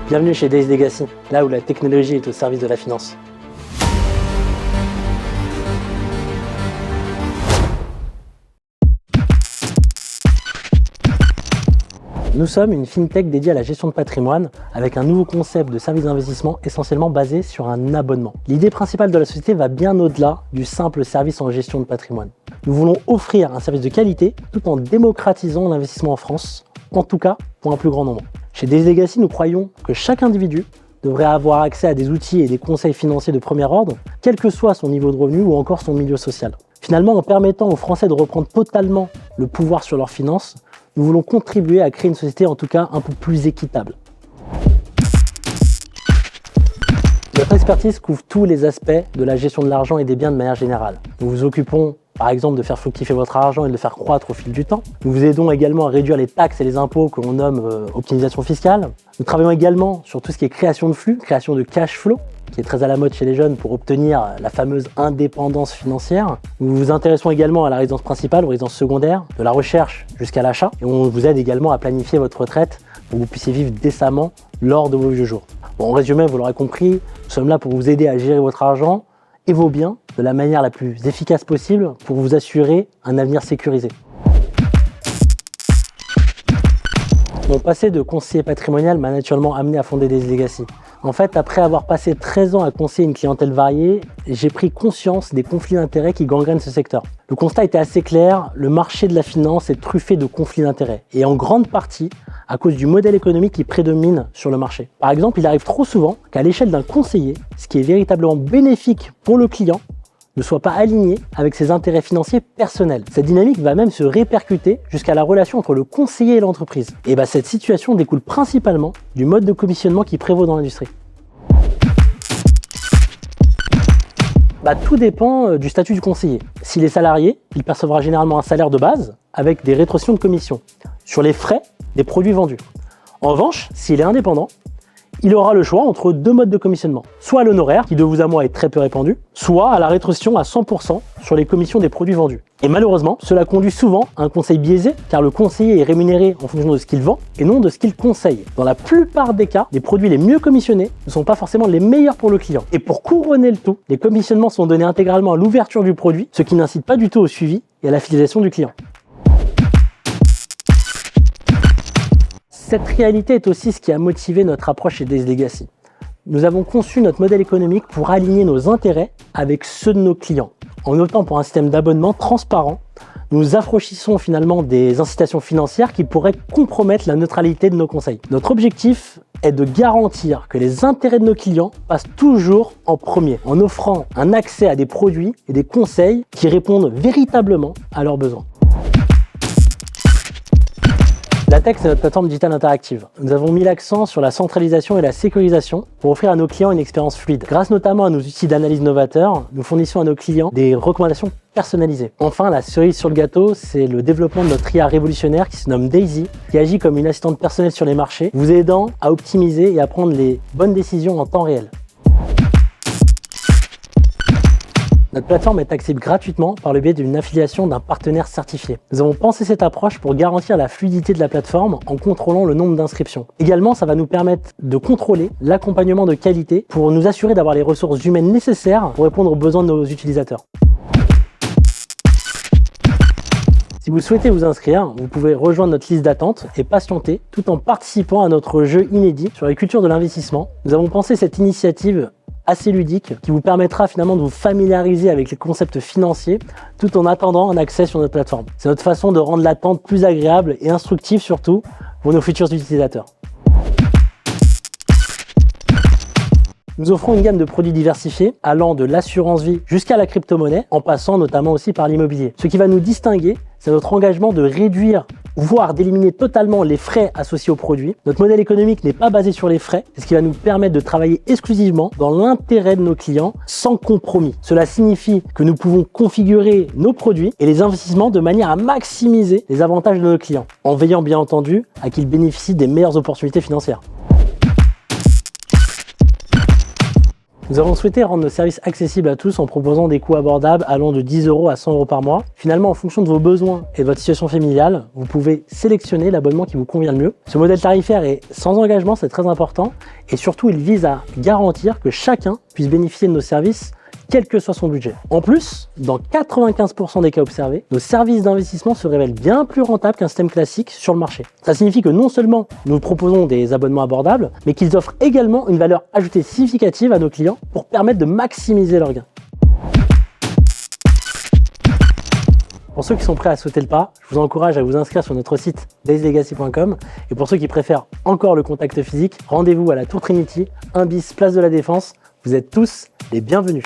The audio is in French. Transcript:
Bienvenue chez Days Legacy, là où la technologie est au service de la finance. Nous sommes une fintech dédiée à la gestion de patrimoine avec un nouveau concept de service d'investissement essentiellement basé sur un abonnement. L'idée principale de la société va bien au-delà du simple service en gestion de patrimoine. Nous voulons offrir un service de qualité tout en démocratisant l'investissement en France, en tout cas pour un plus grand nombre. Chez Days Legacy, nous croyons que chaque individu devrait avoir accès à des outils et des conseils financiers de premier ordre, quel que soit son niveau de revenu ou encore son milieu social. Finalement, en permettant aux Français de reprendre totalement le pouvoir sur leurs finances, nous voulons contribuer à créer une société en tout cas un peu plus équitable. Notre expertise couvre tous les aspects de la gestion de l'argent et des biens de manière générale. Nous vous occupons par exemple de faire fructifier votre argent et de le faire croître au fil du temps. Nous vous aidons également à réduire les taxes et les impôts que l'on nomme optimisation fiscale. Nous travaillons également sur tout ce qui est création de flux, création de cash flow, qui est très à la mode chez les jeunes pour obtenir la fameuse indépendance financière. Nous vous intéressons également à la résidence principale, aux résidences secondaires, de la recherche jusqu'à l'achat. Et on vous aide également à planifier votre retraite pour que vous puissiez vivre décemment lors de vos vieux jours. Bon, en résumé, vous l'aurez compris, nous sommes là pour vous aider à gérer votre argent et vos biens de la manière la plus efficace possible pour vous assurer un avenir sécurisé. Mon passé de conseiller patrimonial m'a naturellement amené à fonder Days Legacy. En fait, après avoir passé 13 ans à conseiller une clientèle variée, j'ai pris conscience des conflits d'intérêts qui gangrènent ce secteur. Le constat était assez clair, le marché de la finance est truffé de conflits d'intérêts, et en grande partie à cause du modèle économique qui prédomine sur le marché. Par exemple, il arrive trop souvent qu'à l'échelle d'un conseiller, ce qui est véritablement bénéfique pour le client ne soit pas aligné avec ses intérêts financiers personnels. Cette dynamique va même se répercuter jusqu'à la relation entre le conseiller et l'entreprise. Et cette situation découle principalement du mode de commissionnement qui prévaut dans l'industrie. Tout dépend du statut du conseiller. S'il est salarié, il percevra généralement un salaire de base avec des rétrocessions de commission sur les frais des produits vendus. En revanche, s'il est indépendant, il aura le choix entre deux modes de commissionnement. Soit à l'honoraire, qui de vous à moi est très peu répandu, soit à la rétrocession à 100% sur les commissions des produits vendus. Et malheureusement, cela conduit souvent à un conseil biaisé, car le conseiller est rémunéré en fonction de ce qu'il vend et non de ce qu'il conseille. Dans la plupart des cas, les produits les mieux commissionnés ne sont pas forcément les meilleurs pour le client. Et pour couronner le tout, les commissionnements sont donnés intégralement à l'ouverture du produit, ce qui n'incite pas du tout au suivi et à la fidélisation du client. Cette réalité est aussi ce qui a motivé notre approche chez Days Legacy. Nous avons conçu notre modèle économique pour aligner nos intérêts avec ceux de nos clients. En optant pour un système d'abonnement transparent, nous affranchissons finalement des incitations financières qui pourraient compromettre la neutralité de nos conseils. Notre objectif est de garantir que les intérêts de nos clients passent toujours en premier, en offrant un accès à des produits et des conseils qui répondent véritablement à leurs besoins. Latex, c'est notre plateforme digitale interactive. Nous avons mis l'accent sur la centralisation et la sécurisation pour offrir à nos clients une expérience fluide. Grâce notamment à nos outils d'analyse novateurs, nous fournissons à nos clients des recommandations personnalisées. Enfin, la cerise sur le gâteau, c'est le développement de notre IA révolutionnaire qui se nomme Daisy, qui agit comme une assistante personnelle sur les marchés, vous aidant à optimiser et à prendre les bonnes décisions en temps réel. Notre plateforme est accessible gratuitement par le biais d'une affiliation d'un partenaire certifié. Nous avons pensé cette approche pour garantir la fluidité de la plateforme en contrôlant le nombre d'inscriptions. Également, ça va nous permettre de contrôler l'accompagnement de qualité pour nous assurer d'avoir les ressources humaines nécessaires pour répondre aux besoins de nos utilisateurs. Si vous souhaitez vous inscrire, vous pouvez rejoindre notre liste d'attente et patienter tout en participant à notre jeu inédit sur les cultures de l'investissement. Nous avons pensé cette initiative assez ludique qui vous permettra finalement de vous familiariser avec les concepts financiers tout en attendant un accès sur notre plateforme. C'est notre façon de rendre l'attente plus agréable et instructive surtout pour nos futurs utilisateurs. Nous offrons une gamme de produits diversifiés allant de l'assurance vie jusqu'à la crypto-monnaie en passant notamment aussi par l'immobilier. Ce qui va nous distinguer, c'est notre engagement de réduire voire d'éliminer totalement les frais associés aux produits. Notre modèle économique n'est pas basé sur les frais, c'est ce qui va nous permettre de travailler exclusivement dans l'intérêt de nos clients sans compromis. Cela signifie que nous pouvons configurer nos produits et les investissements de manière à maximiser les avantages de nos clients, en veillant bien entendu à qu'ils bénéficient des meilleures opportunités financières. Nous avons souhaité rendre nos services accessibles à tous en proposant des coûts abordables allant de 10 € à 100 € par mois. Finalement, en fonction de vos besoins et de votre situation familiale, vous pouvez sélectionner l'abonnement qui vous convient le mieux. Ce modèle tarifaire est sans engagement, c'est très important, et surtout il vise à garantir que chacun puisse bénéficier de nos services quel que soit son budget. En plus, dans 95% des cas observés, nos services d'investissement se révèlent bien plus rentables qu'un système classique sur le marché. Ça signifie que non seulement nous proposons des abonnements abordables, mais qu'ils offrent également une valeur ajoutée significative à nos clients pour permettre de maximiser leurs gains. Pour ceux qui sont prêts à sauter le pas, je vous encourage à vous inscrire sur notre site dayslegacy.com, et pour ceux qui préfèrent encore le contact physique, rendez-vous à la Tour Trinity, 1 bis, place de la Défense. Vous êtes tous les bienvenus.